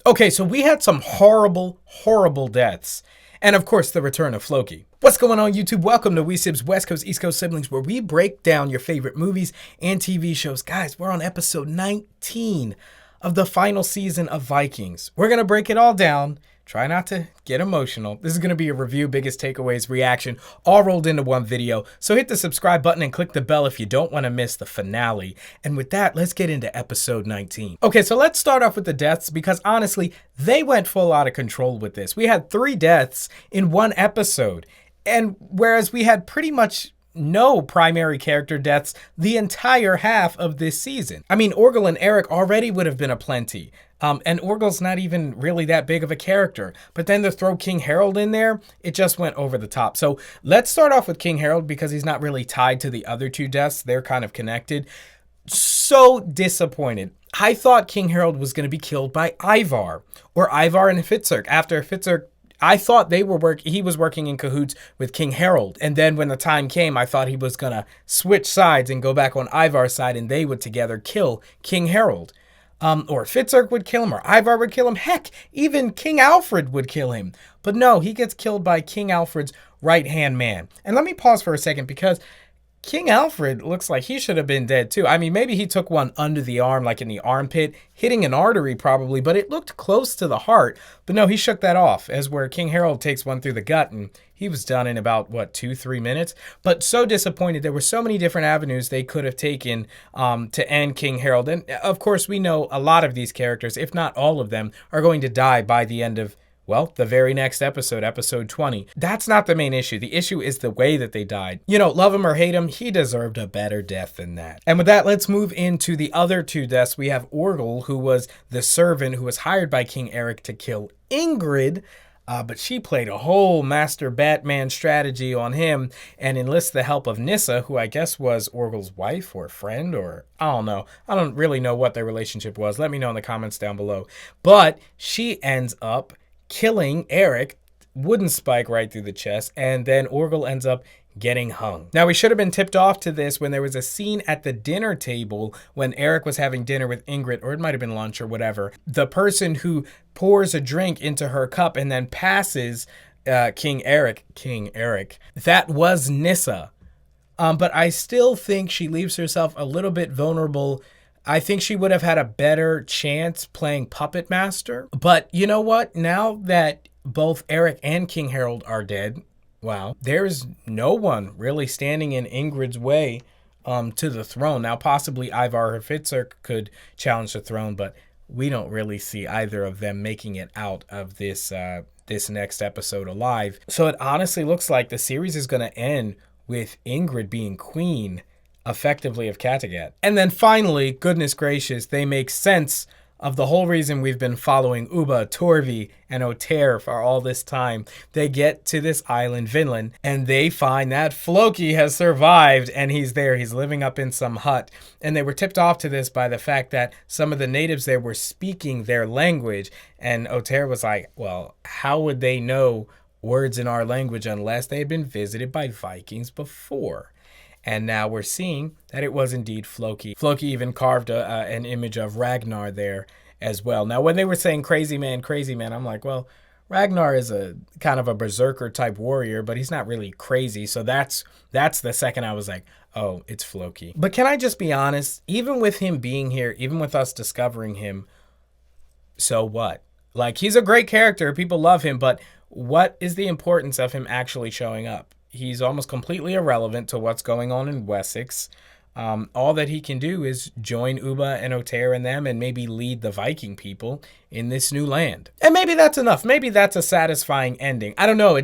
Okay, so we had some horrible, horrible deaths. And of course, the return of Floki. What's going on, YouTube? Welcome to SIBZ West Coast, East Coast Siblings, where we break down your favorite movies and TV shows. Guys, we're on episode 19 of the final season of Vikings. We're going to break it all down. Try not to get emotional. This is going to be a review, biggest takeaways, reaction, all rolled into one video. So hit the subscribe button and click the bell if you don't want to miss the finale. And with that, let's get into episode 19. Okay, so let's start off with the deaths because honestly, they went full out of control with this. We had 3 deaths in one episode. And whereas we had pretty much no primary character deaths the entire half of this season. I mean, Orgel and Eric already would have been aplenty. And Orgel's not even really that big of a character. But then to throw King Harald in there, it just went over the top. So let's start off with King Harald because he's not really tied to the other 2 deaths. They're kind of connected. So disappointed. I thought King Harald was going to be killed by Ivar or Ivar and Fitzurk. After Fitzurk, I thought he was working in cahoots with King Harald. And then when the time came, I thought he was going to switch sides and go back on Ivar's side and they would together kill King Harald. Or Fitzurk would kill him, or Ivar would kill him. Heck, even King Alfred would kill him. But no, he gets killed by King Alfred's right-hand man. And let me pause for a second because King Alfred looks like he should have been dead too. I mean, maybe he took one under the arm, like in the armpit, hitting an artery probably, but it looked close to the heart. But no, he shook that off, as where King Harald takes one through the gut, and he was done in about, 2-3 minutes? But so disappointed. There were so many different avenues they could have taken to end King Harald. And of course, we know a lot of these characters, if not all of them, are going to die by the end of the very next episode, episode 20. That's not the main issue. The issue is the way that they died. You know, love him or hate him, he deserved a better death than that. And with that, let's move into the other 2 deaths. We have Orgel, who was the servant who was hired by King Eric to kill Ingrid, but she played a whole master Batman strategy on him and enlists the help of Nissa, who I guess was Orgel's wife or friend, or I don't know. I don't really know what their relationship was. Let me know in the comments down below. But she ends up killing Eric, wooden spike right through the chest, and then Orgel ends up getting hung. Now, we should have been tipped off to this when there was a scene at the dinner table when Eric was having dinner with Ingrid, or it might have been lunch or whatever. The person who pours a drink into her cup and then passes King Eric, that was Nissa. But I still think she leaves herself a little bit vulnerable. I think she would have had a better chance playing Puppet Master. But you know what? Now that both Eric and King Harald are dead, wow, there's no one really standing in Ingrid's way to the throne. Now, possibly Ivar or Fitzurk could challenge the throne, but we don't really see either of them making it out of this next episode alive. So it honestly looks like the series is going to end with Ingrid being queen effectively of Kattegat. And then finally, goodness gracious, they make sense of the whole reason we've been following Ubba, Torvi, and Oter for all this time. They get to this island, Vinland, and they find that Floki has survived and he's there. He's living up in some hut. And they were tipped off to this by the fact that some of the natives there were speaking their language. And Oter was like, well, how would they know words in our language unless they had been visited by Vikings before? And now we're seeing that it was indeed Floki. Floki even carved an image of Ragnar there as well. Now, when they were saying crazy man, I'm like, well, Ragnar is a kind of a berserker type warrior, but he's not really crazy. So that's the second I was like, oh, it's Floki. But can I just be honest? Even with him being here, even with us discovering him, so what? Like, he's a great character. People love him. But what is the importance of him actually showing up? He's almost completely irrelevant to what's going on in Wessex. All that he can do is join Ubba and Oter and them and maybe lead the Viking people in this new land. And maybe that's enough. Maybe that's a satisfying ending. I don't know.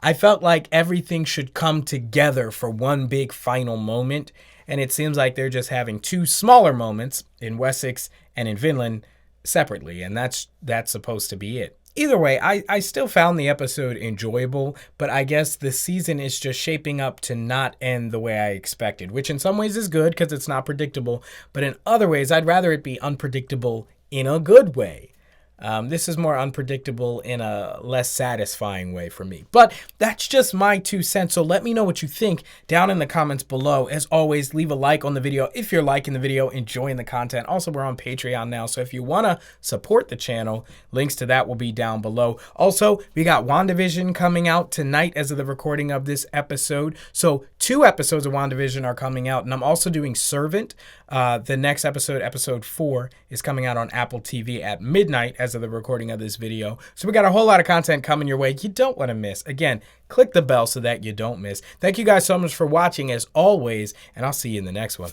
I felt like everything should come together for one big final moment. And it seems like they're just having 2 smaller moments in Wessex and in Vinland separately. And that's supposed to be it. Either way, I still found the episode enjoyable, but I guess the season is just shaping up to not end the way I expected, which in some ways is good because it's not predictable, but in other ways, I'd rather it be unpredictable in a good way. This is more unpredictable in a less satisfying way for me. But that's just my 2 cents. So let me know what you think down in the comments below. As always, leave a like on the video if you're liking the video, enjoying the content. Also, we're on Patreon now, so if you want to support the channel, links to that will be down below. Also, we got WandaVision coming out tonight as of the recording of this episode. So 2 episodes of WandaVision are coming out, and I'm also doing Servant. The next episode, episode 4, is coming out on Apple TV at midnight as of the recording of this video. So we got a whole lot of content coming your way you don't want to miss. Again, click the bell so that you don't miss. Thank you guys so much for watching as always, and I'll see you in the next one.